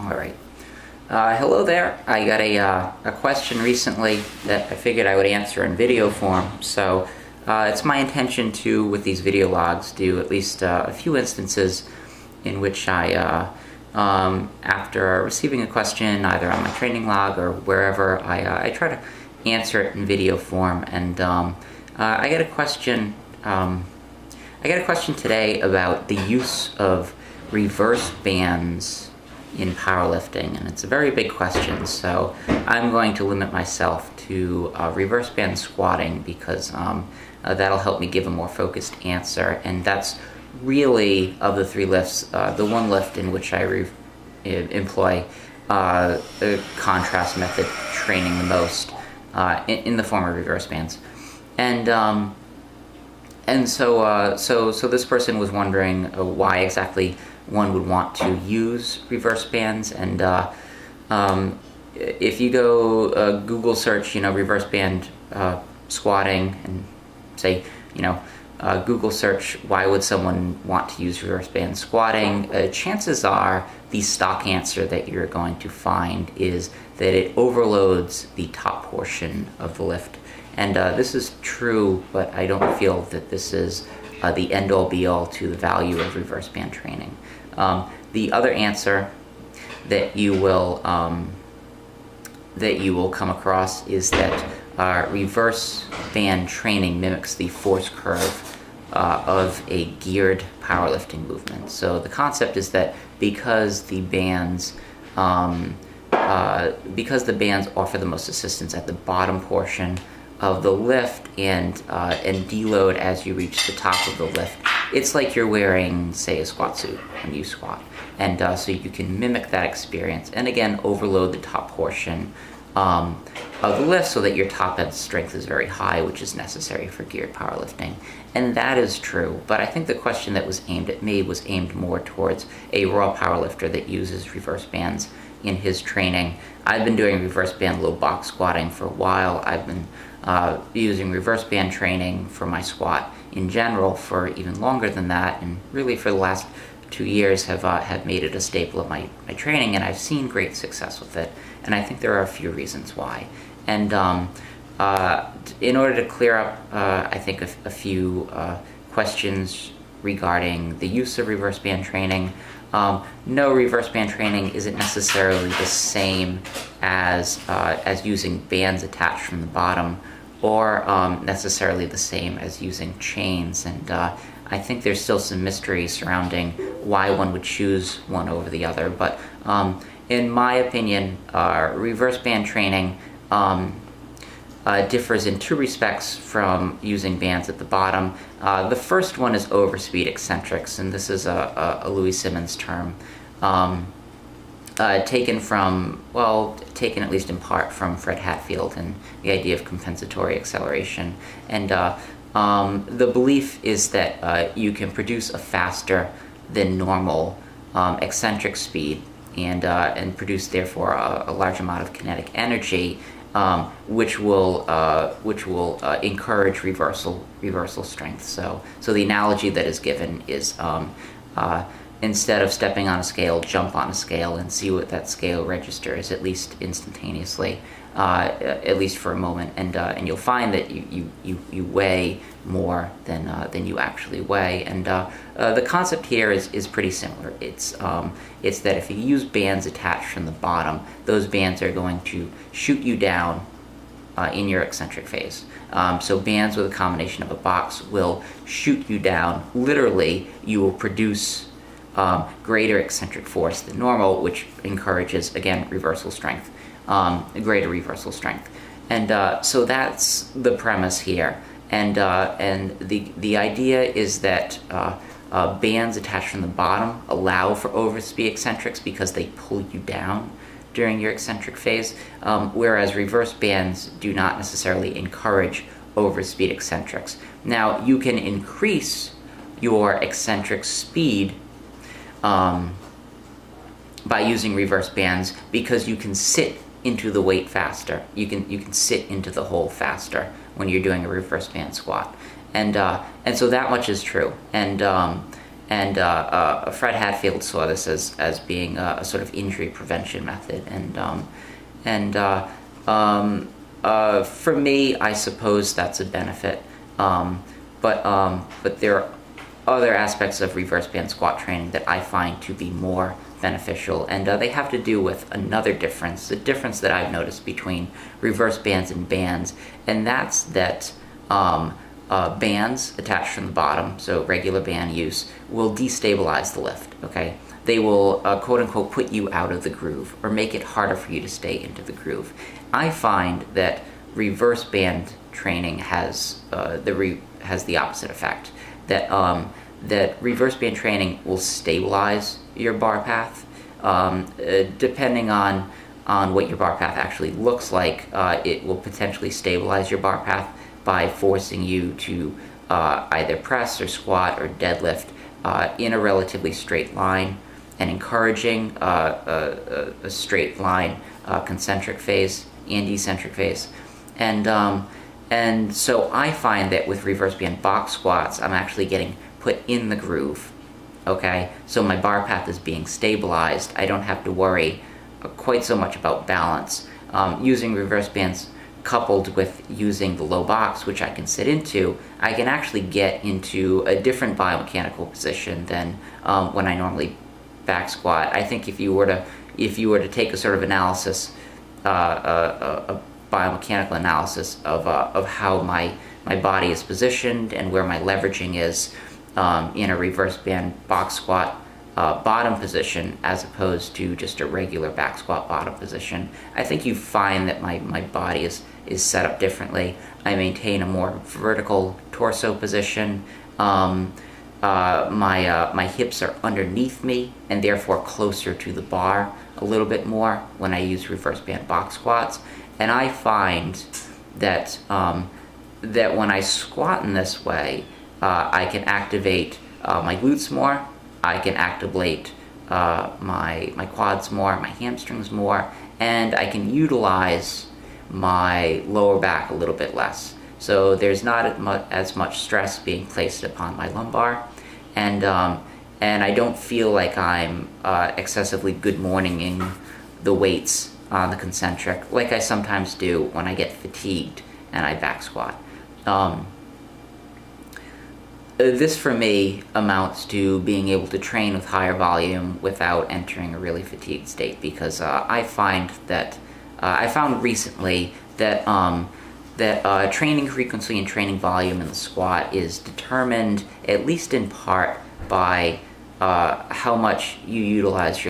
All right. Hello there. I got a question recently that I figured I would answer in video form. So it's my intention to, with these video logs, do at least a few instances in which I, after receiving a question, either on my training log or wherever, I try to answer it in video form. And I got a question. I got a question today about the use of reverse bands in powerlifting, and it's a very big question, so I'm going to limit myself to reverse band squatting because that'll help me give a more focused answer, and that's really, of the three lifts, the one lift in which I employ the contrast method training the most in the form of reverse bands. And so this person was wondering why exactly one would want to use reverse bands, and if you go Google search, reverse band squatting, and say, Google search why would someone want to use reverse band squatting, chances are the stock answer that you're going to find is that it overloads the top portion of the lift. And this is true, but I don't feel that this is the end-all be-all to the value of reverse band training. The other answer that you will come across is that reverse band training mimics the force curve of a geared powerlifting movement. So the concept is that because the bands offer the most assistance at the bottom portion of the lift and deload as you reach the top of the lift, it's like you're wearing, say, a squat suit when you squat, and so you can mimic that experience and again overload the top portion of the lift so that your top end strength is very high, which is necessary for geared powerlifting. And that is true, but I think the question that was aimed at me was aimed more towards a raw powerlifter that uses reverse bands in his training. I've been doing reverse band low box squatting for a while. I've been using reverse band training for my squat in general for even longer than that, and really for the last 2 years have made it a staple of my training, and I've seen great success with it, and I think there are a few reasons why. And in order to clear up, I think, a few questions regarding the use of reverse band training, no, reverse band training isn't necessarily the same as using bands attached from the bottom, or necessarily the same as using chains, and I think there's still some mystery surrounding why one would choose one over the other. But in my opinion, reverse band training differs in two respects from using bands at the bottom. The first one is overspeed eccentrics, and this is a Louis Simmons term, taken at least in part from Fred Hatfield and the idea of compensatory acceleration. And the belief is that you can produce a faster than normal eccentric speed and produce therefore a large amount of kinetic energy, which will encourage reversal strength. So the analogy that is given is instead of stepping on a scale, jump on a scale and see what that scale registers, at least instantaneously, at least for a moment, and you'll find that you weigh more than you actually weigh. And the concept here is pretty similar. It's that if you use bands attached from the bottom, those bands are going to shoot you down in your eccentric phase. So bands with a combination of a box will shoot you down. Literally, you will produce greater eccentric force than normal, which encourages, again, reversal strength, greater reversal strength. And so that's the premise here. And the idea is that bands attached from the bottom allow for overspeed eccentrics because they pull you down during your eccentric phase, whereas reverse bands do not necessarily encourage overspeed eccentrics. Now, you can increase your eccentric speed by using reverse bands because you can sit into the weight faster. You can sit into the hole faster when you're doing a reverse band squat, and so that much is true. And And Fred Hatfield saw this as being a sort of injury prevention method. For me, I suppose that's a benefit. But there are other aspects of reverse band squat training that I find to be more beneficial, and they have to do with another difference, the difference that I've noticed between reverse bands and bands, and that's that bands attached from the bottom, so regular band use, will destabilize the lift, okay? They will, quote-unquote, put you out of the groove, or make it harder for you to stay into the groove. I find that reverse band training has the opposite effect, that reverse band training will stabilize your bar path, depending on what your bar path actually looks like. It will potentially stabilize your bar path by forcing you to either press or squat or deadlift in a relatively straight line, and encouraging a straight line concentric phase and eccentric phase. And so I find that with reverse band box squats, I'm actually getting put in the groove, okay? So my bar path is being stabilized. I don't have to worry quite so much about balance. Using reverse bands coupled with using the low box, which I can sit into, I can actually get into a different biomechanical position than when I normally back squat. I think if you were to take a sort of analysis, a biomechanical analysis of how my body is positioned and where my leveraging is in a reverse band box squat bottom position as opposed to just a regular back squat bottom position, I think you find that my body is set up differently. I maintain a more vertical torso position. My hips are underneath me and therefore closer to the bar a little bit more when I use reverse band box squats. And I find that that when I squat in this way, I can activate my glutes more, I can activate my quads more, my hamstrings more, and I can utilize my lower back a little bit less. So there's not as much stress being placed upon my lumbar, and I don't feel like I'm excessively good morninging the weights on the concentric, like I sometimes do when I get fatigued and I back squat. This for me amounts to being able to train with higher volume without entering a really fatigued state, because I found recently that training frequency and training volume in the squat is determined, at least in part, by how much you utilize your